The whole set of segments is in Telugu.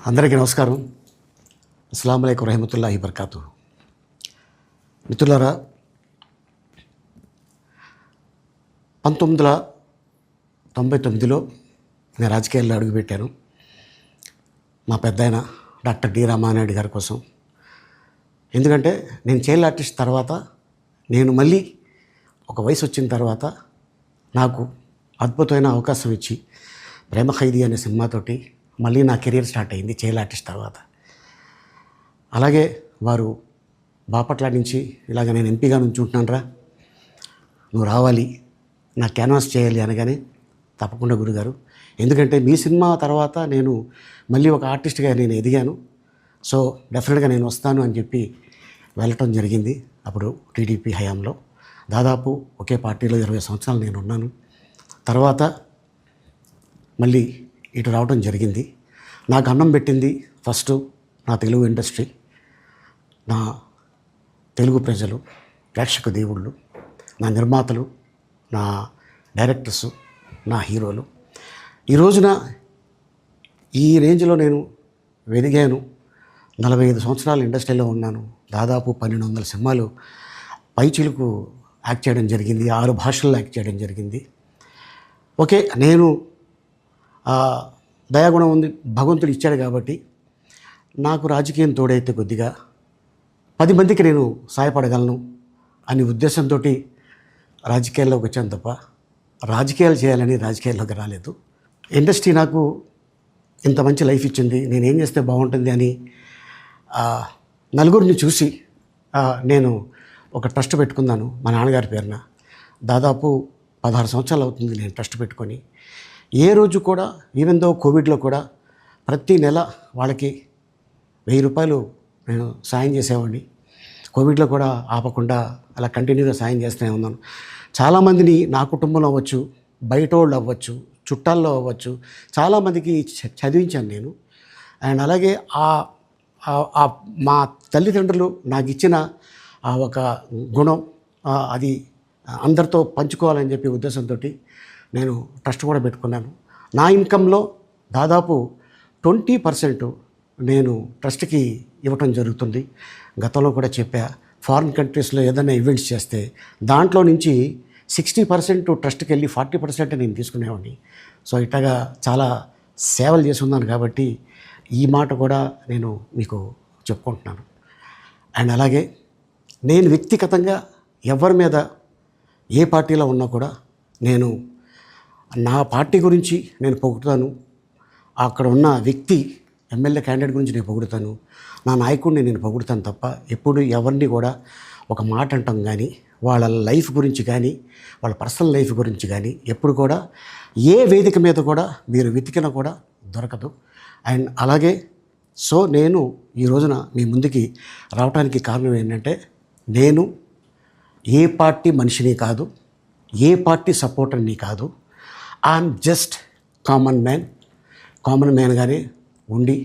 అందరికీ నమస్కారం. అస్సలాము అలైకుం రహమతుల్లాహి బర్కాతు. మిత్రులారా, 1999లో నేను రాజకీయాల్లో అడుగుపెట్టాను. మా పెద్దాయన డాక్టర్ డి రామానాయుడు గారి కోసం. ఎందుకంటే నేను చైల్డ్ ఆర్టిస్ట్ తర్వాత నేను మళ్ళీ ఒక వయసు వచ్చిన తర్వాత నాకు అద్భుతమైన అవకాశం ఇచ్చి ప్రేమ ఖైదీ అనే సినిమాతోటి మళ్ళీ నా కెరీర్ స్టార్ట్ అయింది చైల్డ్ ఆర్టిస్ట్ తర్వాత. అలాగే వారు బాపట్ల నుంచి ఇలాగ నేను ఎంపీగా నుంచుంటున్నాను రా, నువ్వు రావాలి, నా క్యాన్వాస్ చేయాలి అనగానే తప్పకుండా గురుగారు, ఎందుకంటే మీ సినిమా తర్వాత నేను మళ్ళీ ఒక ఆర్టిస్ట్గా నేను ఎదిగాను, సో డెఫినెట్గా నేను వస్తాను అని చెప్పి వెళ్ళటం జరిగింది. అప్పుడు టీడీపీ హయాంలో దాదాపు ఒకే పార్టీలో 20 సంవత్సరాలు నేను ఉన్నాను. తర్వాత మళ్ళీ ఇటు రావడం జరిగింది. నాకు అన్నం పెట్టింది ఫస్ట్ నా తెలుగు ఇండస్ట్రీ, నా తెలుగు ప్రజలు, ప్రేక్షక దేవుళ్ళు, నా నిర్మాతలు, నా డైరెక్టర్సు, నా హీరోలు. ఈ రోజున ఈ రేంజ్లో నేను ఎదిగాను. 45 సంవత్సరాలు ఇండస్ట్రీలో ఉన్నాను. దాదాపు 1200 సినిమాలు పైచిలుకు యాక్ట్ చేయడం జరిగింది. 6 భాషల్లో యాక్ట్ చేయడం జరిగింది. ఓకే, నేను దయాగుణం ఉంది, భగవంతుడు ఇచ్చాడు కాబట్టి నాకు రాజకీయం తోడైతే కొద్దిగా 10 మందికి నేను సహాయపడగలను అనే ఉద్దేశంతో రాజకీయాల్లోకి వచ్చాను తప్ప రాజకీయాలు చేయాలని రాజకీయాల్లోకి రాలేదు. ఇండస్ట్రీ నాకు ఇంత మంచి లైఫ్ ఇచ్చింది, నేనేం చేస్తే బాగుంటుంది అని నలుగురిని చూసి నేను ఒక ట్రస్ట్ పెట్టుకున్నాను మా నాన్నగారి పేరున. దాదాపు 16 సంవత్సరాలు అవుతుంది నేను ట్రస్ట్ పెట్టుకొని. ఏ రోజు కూడా, ఈవెన్ దో కోవిడ్లో కూడా ప్రతి నెల వాళ్ళకి 1000 రూపాయలు నేను సాయం చేసేవాడిని. కోవిడ్లో కూడా ఆపకుండా అలా కంటిన్యూగా సాయం చేస్తూనే ఉన్నాను. చాలామందిని నా కుటుంబంలో అవ్వచ్చు, బయట వాళ్ళు అవ్వచ్చు, చుట్టాల్లో అవ్వచ్చు, చాలామందికి చదివించాను నేను. అండ్ అలాగే మా తల్లిదండ్రులు నాకు ఇచ్చిన ఒక గుణం అది అందరితో పంచుకోవాలని చెప్పి ఉద్దేశంతో నేను ట్రస్ట్ కూడా పెట్టుకున్నాను. నా ఇన్కంలో దాదాపు 20% నేను ట్రస్ట్కి ఇవ్వటం జరుగుతుంది. గతంలో కూడా చెప్పా, ఫారిన్ కంట్రీస్లో ఏదైనా ఈవెంట్స్ చేస్తే దాంట్లో నుంచి 60% ట్రస్ట్కి వెళ్ళి 40% నేను తీసుకునేవాడిని. సో ఇట్లాగా చాలా సేవలు చేసి ఉన్నాను కాబట్టి ఈ మాట కూడా నేను మీకు చెప్పుకుంటున్నాను. అండ్ అలాగే నేను వ్యక్తిగతంగా ఎవరి మీద ఏ పార్టీలో ఉన్నా కూడా నేను నా పార్టీ గురించి నేను పొగుడుతాను, అక్కడ ఉన్న వ్యక్తి ఎమ్మెల్యే క్యాండిడేట్ గురించి నేను పొగుడుతాను, నా నాయకుడిని నేను పొగుడుతాను తప్ప ఎప్పుడు ఎవరిని కూడా ఒక మాట అంటాం కానీ వాళ్ళ లైఫ్ గురించి కానీ వాళ్ళ పర్సనల్ లైఫ్ గురించి కానీ ఎప్పుడు కూడా ఏ వేదిక మీద కూడా మీరు వెతికినా కూడా దొరకదు. అండ్ అలాగే సో నేను ఈ రోజున మీ ముందుకి రావడానికి కారణం ఏంటంటే, నేను ఏ పార్టీ మనిషిని కాదు, ఏ పార్టీ సపోర్టర్ని కాదు, ఐఎమ్ జస్ట్ కామన్ మ్యాన్గానే ఉండి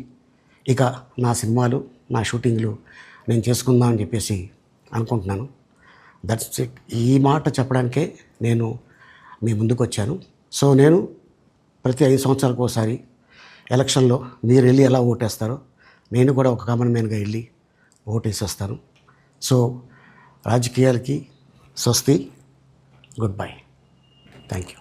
ఇక నా సినిమాలు, నా షూటింగ్లు నేను చేసుకుందాం అని చెప్పేసి అనుకుంటున్నాను. That's it. ఈ మాట చెప్పడానికే నేను మీ ముందుకు వచ్చాను. సో నేను ప్రతి 5 సంవత్సరాలకు ఒకసారి ఎలక్షన్లో మీరు వెళ్ళి ఎలా ఓటేస్తారో నేను కూడా ఒక కామన్ మ్యాన్గా వెళ్ళి ఓటేసి వస్తాను. సో రాజకీయాలకి స్వస్తి, గుడ్ బై, థ్యాంక్ యూ.